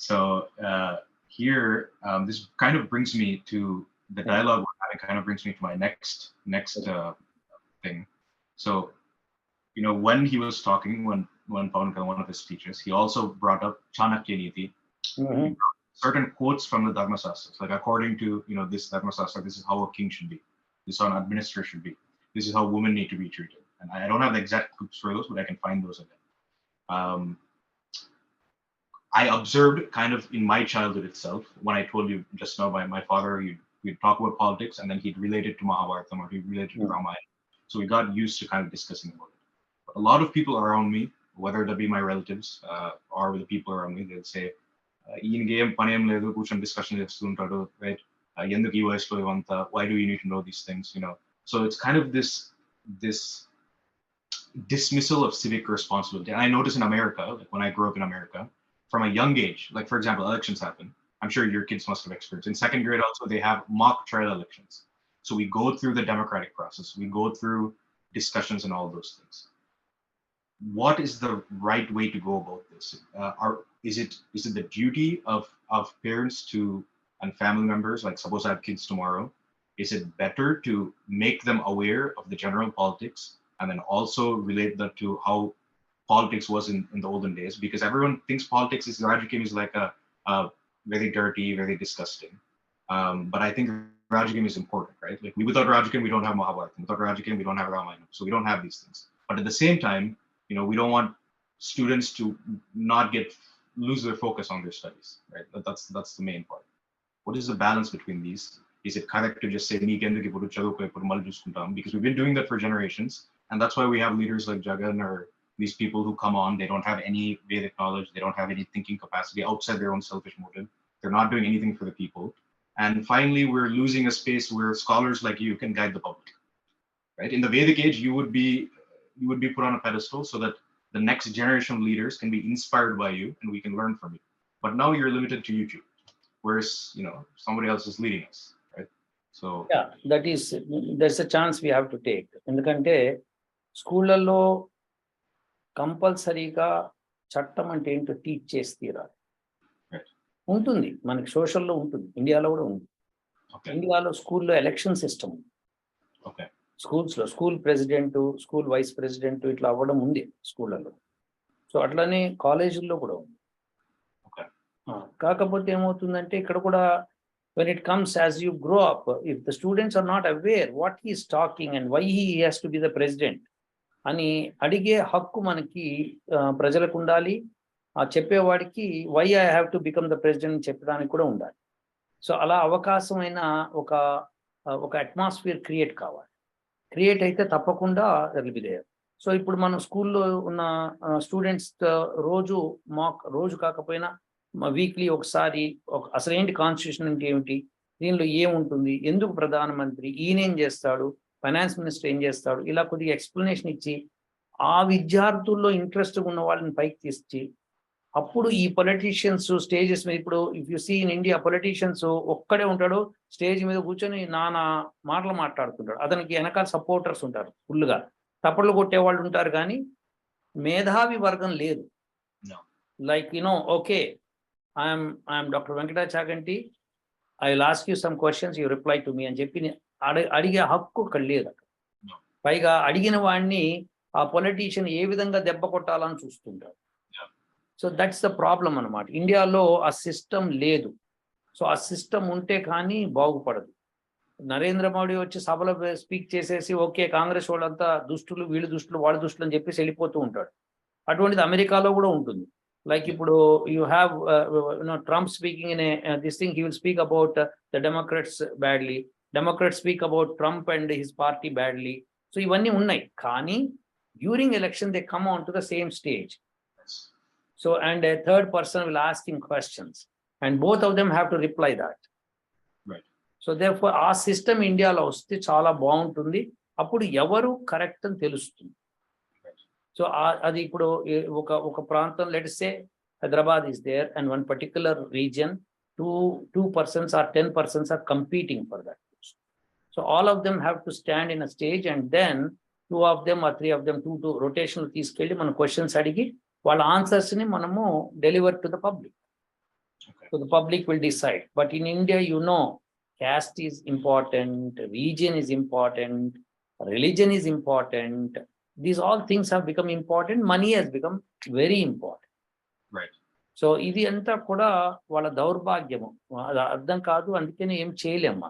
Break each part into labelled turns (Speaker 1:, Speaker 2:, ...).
Speaker 1: So here, this kind of brings me to the dialogue we're having. Kind of brings me to my next thing. So, when he was talking, when Pawan, one of his speeches, he also brought up Chanakya Niti, certain quotes from the Dharma Shastras, like according to this Dharma Shastra, this is how a king should be, this is how an administrator should be, this is how women need to be treated. And I don't have the exact quotes for those, but I can find those again. I observed kind of in my childhood itself, when I told you just now, my father, we'd talk about politics and then he'd relate it to Mahabharata or he'd relate it to Ramayana. So we got used to kind of discussing about it. But a lot of people around me, whether that be my relatives or the people around me, they'd say, in game panayam ledu kucham discussion chestuntadu, right? Enduku ee vayasulo ivanta, why do you need to know these things? So it's kind of this dismissal of civic responsibility. And I notice in America, like when I grew up in America, from a young age, like for example, elections happen. I'm sure your kids must have experienced. In second grade also, they have mock trial elections. So we go through the democratic process. We go through discussions and all those things. What is the right way to go about this? Is it the duty of parents and family members, like suppose I have kids tomorrow, is it better to make them aware of the general politics and then also relate that to how politics was in the olden days? Because everyone thinks politics is, Rajagame is like a very dirty, very disgusting. But I think Rajagame is important, right? Like without Rajagame, we don't have Mahabharata. Without Rajagame, we don't have Ramayana. So we don't have these things. But at the same time, we don't want students to not lose their focus on their studies, right? That's the main part. What is the balance between these? Is it correct to just say, because we've been doing that for generations, and that's why we have leaders like Jagan or these people who come on, they don't have any Vedic knowledge, they don't have any thinking capacity outside their own selfish motive, they're not doing anything for the people. And finally, we're losing a space where scholars like you can guide the public, right? In the Vedic age, you would be put on a pedestal so that the next generation of leaders can be inspired by you and we can learn from you. But now you're limited to YouTube, whereas somebody else is leading us, right? So
Speaker 2: yeah, there's a chance we have to take. ఎందుకంటే స్కూళ్ళల్లో కంపల్సరీగా చట్టం అంటే ఏంటో teach చేసి తీరాలి. ఉంటుంది, మనకి సోషల్లో ఉంటుంది, ఇండియాలో కూడా ఉంది. ఇండియాలో స్కూల్లో ఎలక్షన్ సిస్టమ్ ఉంది. స్కూల్స్లో school president, school vice president ఇట్లా అవ్వడం ఉంది స్కూళ్ళలో. సో అట్లనే కాలేజీల్లో కూడా ఉంది. కాకపోతే ఏమవుతుందంటే ఇక్కడ కూడా when it comes as you grow up, if the students are not aware what he is talking and why he has to be the president అని అడిగే హక్కు మనకి ప్రజలకు ఉండాలి. చెప్పేవాడికి why I have to become the president చెప్పడానికి కూడా ఉండాలి. సో అలా అవకాశమైన ఒక అట్మాస్ఫియర్ క్రియేట్ కావాలి. క్రియేట్ అయితే తప్పకుండా తెలిపిదేయాలి. సో ఇప్పుడు మనం స్కూల్లో ఉన్న స్టూడెంట్స్ రోజు కాకపోయినా వీక్లీ ఒకసారి అసలు ఏంటి కాన్స్టిట్యూషన్ అంటే ఏమిటి, దీనిలో ఏముంటుంది, ఎందుకు ప్రధానమంత్రి, ఈయనేం చేస్తాడు, ఫైనాన్స్ మినిస్టర్ ఏం చేస్తాడు, ఇలా కొద్దిగా ఎక్స్ప్లెనేషన్ ఇచ్చి ఆ విద్యార్థుల్లో ఇంట్రెస్ట్ ఉన్న వాళ్ళని పైకి తీసుచి అప్పుడు ఈ పొలిటీషియన్స్ స్టేజెస్ మీద, ఇప్పుడు if you see in India politicians ఒక్కడే ఉంటాడు స్టేజ్ మీద కూర్చొని నానా మాటలు మాట్లాడుతుంటాడు. అతనికి వెనకాల సపోర్టర్స్ ఉంటారు, ఫుల్గా తప్పట్లు కొట్టేవాళ్ళు ఉంటారు, కానీ మేధావి వర్గం లేదు. Like okay, I'm doctor Venkata Chaganti, I will ask you some questions, you reply to me అని చెప్పి అడిగే హక్కు అక్కడ లేదు. పైగా అడిగిన వాడిని ఆ పొలిటీషియన్ ఏ విధంగా దెబ్బ కొట్టాలని చూస్తుంటారు. సో దట్స్ ద ప్రాబ్లం అనమాట. ఇండియాలో ఆ సిస్టమ్ లేదు. సో ఆ సిస్టమ్ ఉంటే కానీ బాగుపడదు. నరేంద్ర మోడీ వచ్చి సభలో స్పీక్ చేసేసి ఓకే కాంగ్రెస్ వాళ్ళంతా దుష్టులు, వీళ్ళు దుష్టులు, వాళ్ళు దుష్టులు అని చెప్పేసి వెళ్ళిపోతూ ఉంటాడు. అటువంటిది అమెరికాలో కూడా ఉంటుంది. Like ఇప్పుడు you have Trump speaking in this thing, he will speak about the Democrats badly, Democrats speak about Trump and his party badly. So ఇవన్నీ ఉన్నాయి, కానీ during election they come on to the same stage. So and a third person will ask him questions and both of them have to reply that.
Speaker 1: Right.
Speaker 2: So therefore ఆ system ఇండియాలో వస్తే చాలా బాగుంటుంది. అప్పుడు ఎవరు కరెక్ట్ అని తెలుస్తుంది. So అది ఇప్పుడు ఒక ప్రాంతం, let's say Hyderabad is there and one particular region, two persons or 10 persons are competing for that. So all of them have to stand in a stage and then 2 of them or 3 of them two rotational తీసుకెళ్ళి మన questions అడిగి వాళ్ళ answers ని మనము deliver to the public.
Speaker 1: Okay.
Speaker 2: So the public will decide. But in India, caste is important, region is important, religion is important. These all things have become important. Money has become very important.
Speaker 1: Right.
Speaker 2: So ఇది అంతా కూడా వాళ్ళ దౌర్భాగ్యము. అది అర్థం కాదు, అందుకని ఏం చేయలేమ్మా.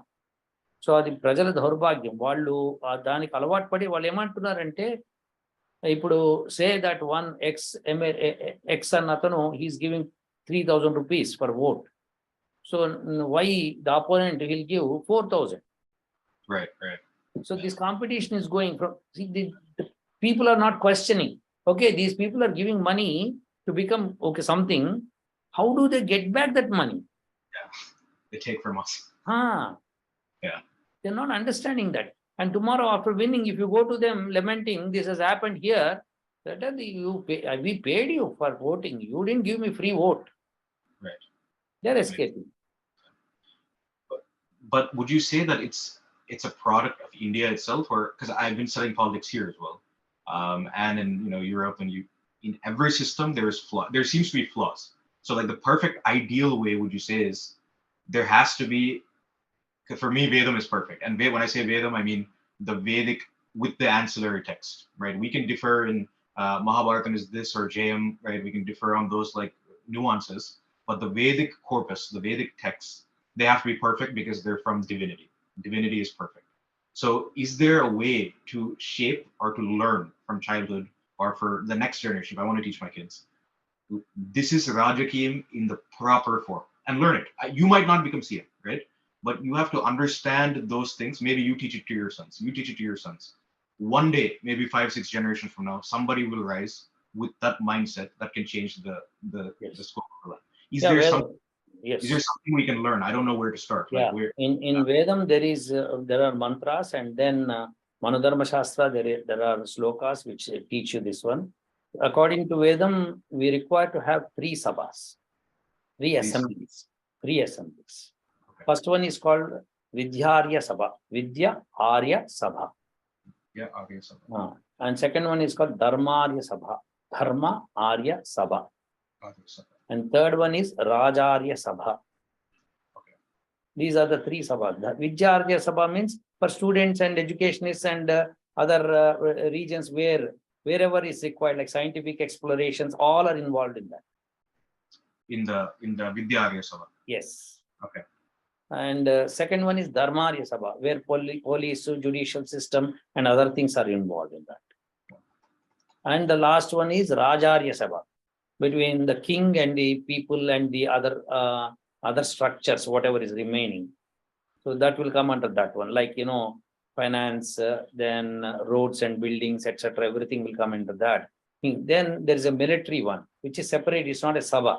Speaker 2: So అది ప్రజల దౌర్భాగ్యం. వాళ్ళు దానికి అలవాటు పడి వాళ్ళు ఏమంటున్నారంటే, ఇప్పుడు సే దట్ వన్ ఎక్స్ అన్న అతను he's giving 3,000 rupees for vote. So why the opponent will give 4,000.
Speaker 1: Right.
Speaker 2: So this competition is going from, see, the people are not questioning. Okay, these people are giving money to become something. How do they get back that money?
Speaker 1: Yeah, they take from us.
Speaker 2: Yeah, they're not understanding that. And tomorrow after winning, if you go to them lamenting, this has happened here, that we paid you for voting, you didn't give me free vote.
Speaker 1: Right.
Speaker 2: They're escaping.
Speaker 1: But would you say that it's a product of India itself, or because I've been studying politics here as well, and in Europe, and in every system there seems to be flaws. So like the perfect ideal way, would you say, is there has to be, for me, Vedam is perfect. And when I say Vedam, I mean the Vedic with the ancillary text, right? We can differ in Mahabharata is this or JM, right? We can differ on those like nuances, but the Vedic corpus, the Vedic texts, they have to be perfect because they're from divinity. Divinity is perfect. So is there a way to shape or to learn from childhood, or for the next generation, if I want to teach my kids, this is Rajakiyam in the proper form, and learn it? You might not become CM, right? But you have to understand those things. Maybe you teach it to your sons. You teach it to your sons. One day, maybe 5-6 generations from now, somebody will rise with that mindset that can change the
Speaker 2: Yes.
Speaker 1: the scope of life. Is there something we can learn? I don't know where to start.
Speaker 2: Yeah.
Speaker 1: Like
Speaker 2: in Vedam there are mantras, and then Manudharma Shastra there are slokas which teach you this one. According to Vedam, we require to have 3 sabhas, 3 assemblies. Okay. First one is called Vidyarya Sabha. Vidya Arya Sabha.
Speaker 1: Yeah, Arya Sabha.
Speaker 2: And second one is called Dharmarya Sabha. Dharma Arya Sabha. And third one is Rajarya Sabha.
Speaker 1: Okay.
Speaker 2: These are the 3 sabhas. The Vidyarya Sabha means for students and educationists and other regions wherever is required, like scientific explorations, all are involved in that.
Speaker 1: In the Vidyarya Sabha.
Speaker 2: Yes.
Speaker 1: Okay.
Speaker 2: And second one is Dharmarya Sabha, where police, judicial system, and other things are involved in that. And the last one is Rajarya Sabha, between the king and the people and the other structures, whatever is remaining. So that will come under that one, like finance, then roads and buildings, etc. Everything will come into that. Then there is a military one, which is separate. It's not a sabha,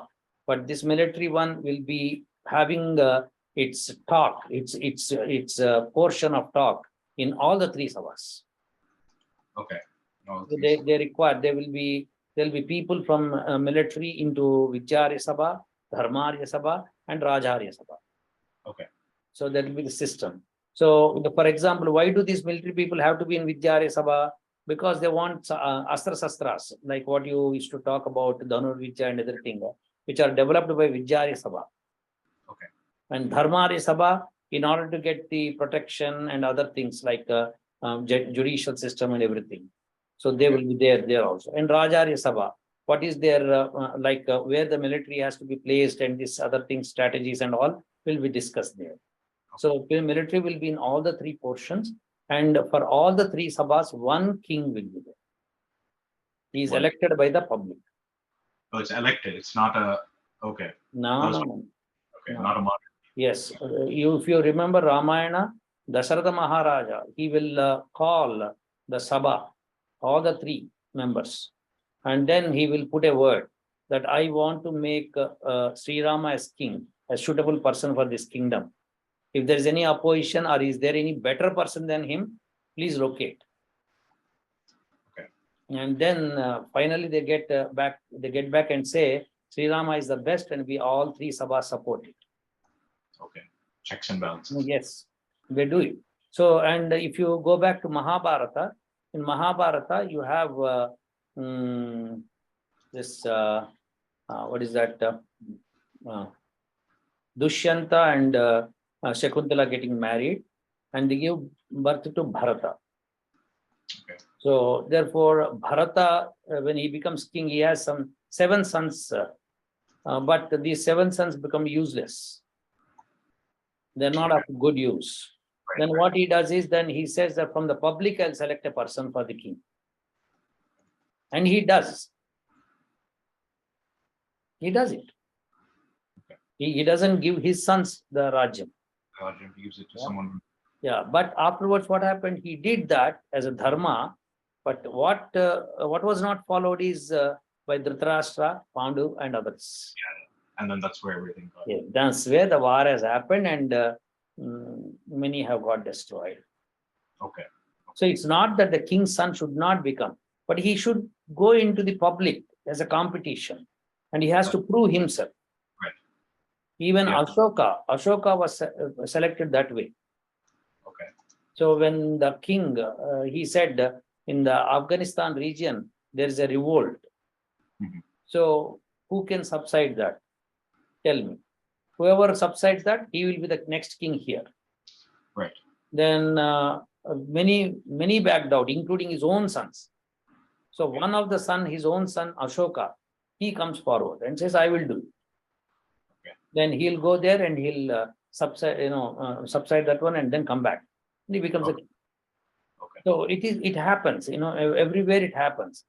Speaker 2: but this military one will be having its talk, its portion of talk in all the 3 sabhas.
Speaker 1: Okay.
Speaker 2: So they require, there'll be people from military into Vidyarya Sabha, Dharmarya Sabha, and Rajarya Sabha.
Speaker 1: Okay.
Speaker 2: So that will be the system. So, for example, why do these military people have to be in Vidyarya Sabha? Because they want Astra Sastras, like what you used to talk about, Dhanur Vidya and everything, which are developed by Vidyarya Sabha.
Speaker 1: Okay.
Speaker 2: And Dharmarya Sabha, in order to get the protection and other things like judicial system and everything. So they will be there also. And Rajarya Sabha, what is their where the military has to be placed, and these other things, strategies and all will be discussed there. So the military will be in all the 3 portions, and for all the 3 sabhas, one king will be there. He is elected by the public.
Speaker 1: Oh, it's elected. It's not a okay.
Speaker 2: No.
Speaker 1: Okay, no. Not a monarch.
Speaker 2: Yes, if you remember Ramayana, Dasharatha Maharaja, he will call the sabha, all the 3 members, and then he will put a word that I want to make Sri Rama as king, a suitable person for this kingdom. If there is any opposition, or is there any better person than him, please locate.
Speaker 1: Okay.
Speaker 2: And then finally they get back and say Sri Rama is the best, and we all 3 sabhas support it.
Speaker 1: Okay. Checks and balances.
Speaker 2: Yes, they do it. So, and if you go back to Mahabharata, in Mahabharata you have this what is that Dushyanta and Shakuntala getting married, and they give birth to Bharata.
Speaker 1: Okay.
Speaker 2: So therefore, Bharata, when he becomes king, he has some 7 sons, but these 7 sons become useless. They're not of good use.
Speaker 1: Right.
Speaker 2: Then what he does is, then he says that from the public, I'll select a person for the king. And he does. He does it.
Speaker 1: Okay.
Speaker 2: He doesn't give his sons the Rajyam.
Speaker 1: Rajyam, he gives it to
Speaker 2: Yeah.
Speaker 1: someone.
Speaker 2: Yeah, but afterwards, what happened? He did that as a dharma, but what was not followed is by Dhritarashtra, Pandu, and others.
Speaker 1: And then that's where everything got.
Speaker 2: Yeah, that's where the war has happened, and many have got destroyed.
Speaker 1: Okay.
Speaker 2: So it's not that the king's son should not become, but he should go into the public as a competition, and he has to prove himself.
Speaker 1: Right.
Speaker 2: Even
Speaker 1: Yeah.
Speaker 2: Ashoka was selected that way.
Speaker 1: Okay.
Speaker 2: So when the king, he said in the Afghanistan region, there is a revolt.
Speaker 1: Mhm.
Speaker 2: So who can subside that? Tell me. Whoever subsides that, he will be the next king here.
Speaker 1: Right.
Speaker 2: Then many backed out, including his own sons. So one of the son, his own son, Ashoka, he comes forward and says, I will do.
Speaker 1: Okay.
Speaker 2: Then he'll go there and he'll subside that one and then come back. And he becomes a king.
Speaker 1: Okay.
Speaker 2: So it happens, everywhere it happens.